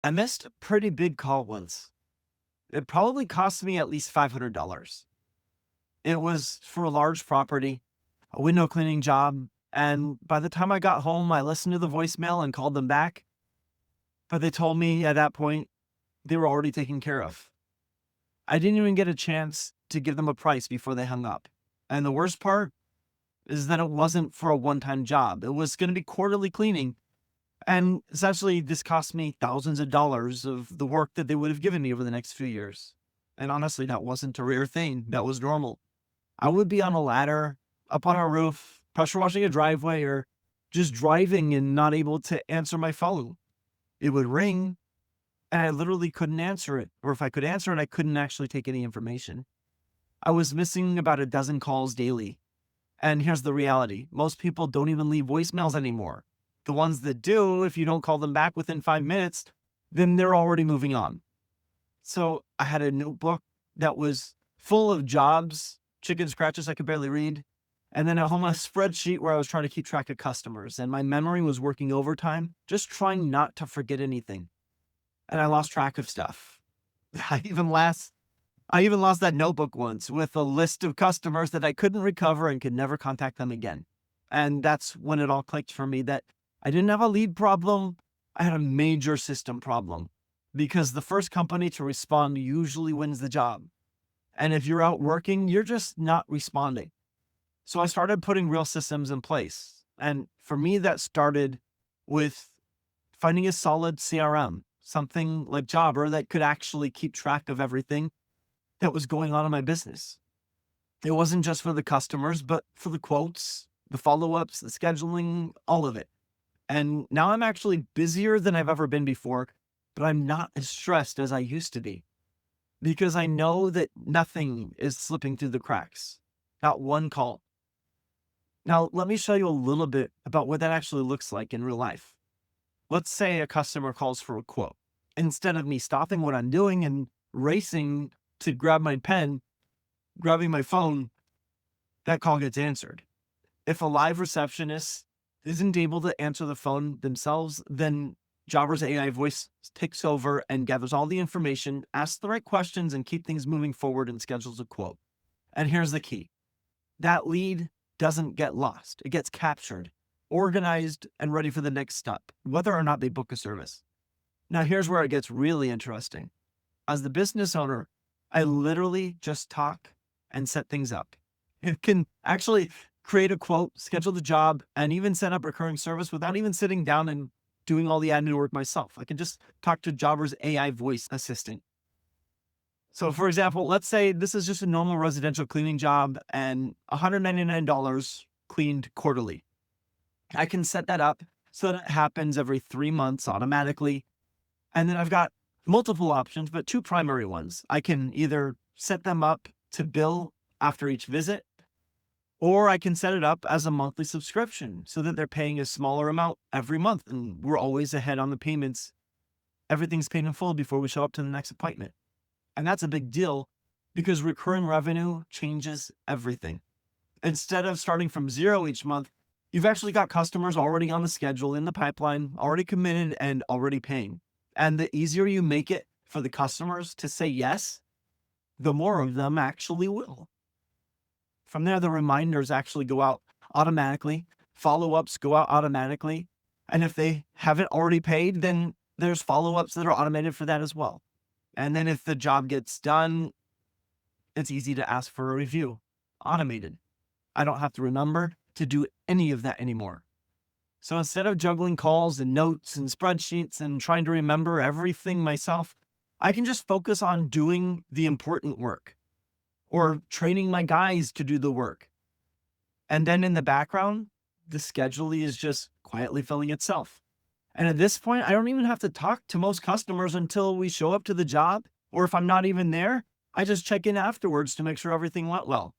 I missed a pretty big call once. It probably cost me at least $500. It was for a large property, a window cleaning job. And by the time I got home, I listened to the voicemail and called them back. But they told me at that point they were already taken care of. I didn't even get a chance to give them a price before they hung up. And the worst part is that it wasn't for a one time job, it was going to be quarterly cleaning. And essentially, this cost me thousands of dollars of the work that they would have given me over the next few years. And honestly, that wasn't a rare thing. That was normal. I would be on a ladder, up on a roof, pressure washing a driveway, or just driving and not able to answer my phone. It would ring, and I literally couldn't answer it. Or if I could answer it, I couldn't actually take any information. I was missing about a dozen calls daily. And here's the reality: most people don't even leave voicemails anymore. The ones that do, if you don't call them back within 5 minutes, then they're already moving on. So I had a notebook that was full of jobs, chicken scratches I could barely read, and then at home a spreadsheet where I was trying to keep track of customers. And my memory was working overtime, just trying not to forget anything. And I lost track of stuff. I even lost I even lost that notebook once with a list of customers that I couldn't recover and could never contact them again. And that's when it all clicked for me that I didn't have a lead problem. I had a major system problem because the first company to respond usually wins the job. And if you're out working, you're just not responding. So I started putting real systems in place. And for me, that started with finding a solid CRM, something like Jobber that could actually keep track of everything that was going on in my business. It wasn't just for the customers, but for the quotes, the follow ups, the scheduling, all of it. And now I'm actually busier than I've ever been before, but I'm not as stressed as I used to be because I know that nothing is slipping through the cracks. Not one call. Now, let me show you a little bit about what that actually looks like in real life. Let's say a customer calls for a quote. Instead of me stopping what I'm doing and racing to grab my pen, grabbing my phone, that call gets answered. If a live receptionist isn't able to answer the phone themselves, then Jobber's AI voice takes over and gathers all the information, asks the right questions, and keep things moving forward and schedules a quote. And here's the key: that lead doesn't get lost. It gets captured, organized, and ready for the next step, whether or not they book a service. Now, here's where it gets really interesting. As the business owner, I literally just talk and set things up. It can actually create a quote, schedule the job, and even set up recurring service without even sitting down and doing all the admin work myself. I can just talk to Jobber's AI voice assistant. So, for example, let's say this is just a normal residential cleaning job and $199 cleaned quarterly. I can set that up so that it happens every 3 months automatically. And then I've got multiple options, but two primary ones. I can either set them up to bill after each visit, or I can set it up as a monthly subscription so that they're paying a smaller amount every month and we're always ahead on the payments. Everything's paid in full before we show up to the next appointment. And that's a big deal because recurring revenue changes everything. Instead of starting from zero each month, you've actually got customers already on the schedule in the pipeline, already committed and already paying. And the easier you make it for the customers to say yes, the more of them actually will. From there, the reminders actually go out automatically, follow ups go out automatically. And if they haven't already paid, then there's follow ups that are automated for that as well. And then if the job gets done, it's easy to ask for a review, automated. I don't have to remember to do any of that anymore. So instead of juggling calls and notes and spreadsheets and trying to remember everything myself, I can just focus on doing the important work or training my guys to do the work. And then in the background, the schedule is just quietly filling itself. And at this point, I don't even have to talk to most customers until we show up to the job. Or if I'm not even there, I just check in afterwards to make sure everything went well.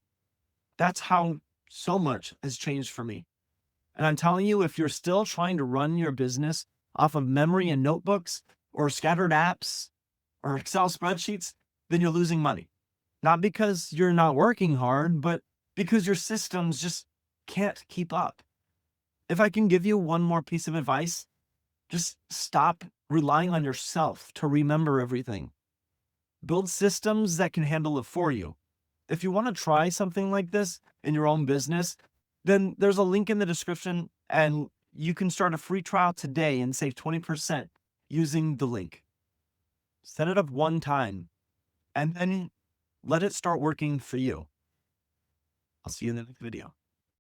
That's how so much has changed for me. And I'm telling you, if you're still trying to run your business off of memory and notebooks or scattered apps or Excel spreadsheets, then you're losing money. Not because you're not working hard, but because your systems just can't keep up. If I can give you one more piece of advice, just stop relying on yourself to remember everything. Build systems that can handle it for you. If you want to try something like this in your own business, then there's a link in the description and you can start a free trial today and save 20% using the link. Set it up one time and then let it start working for you. I'll see you in the next video.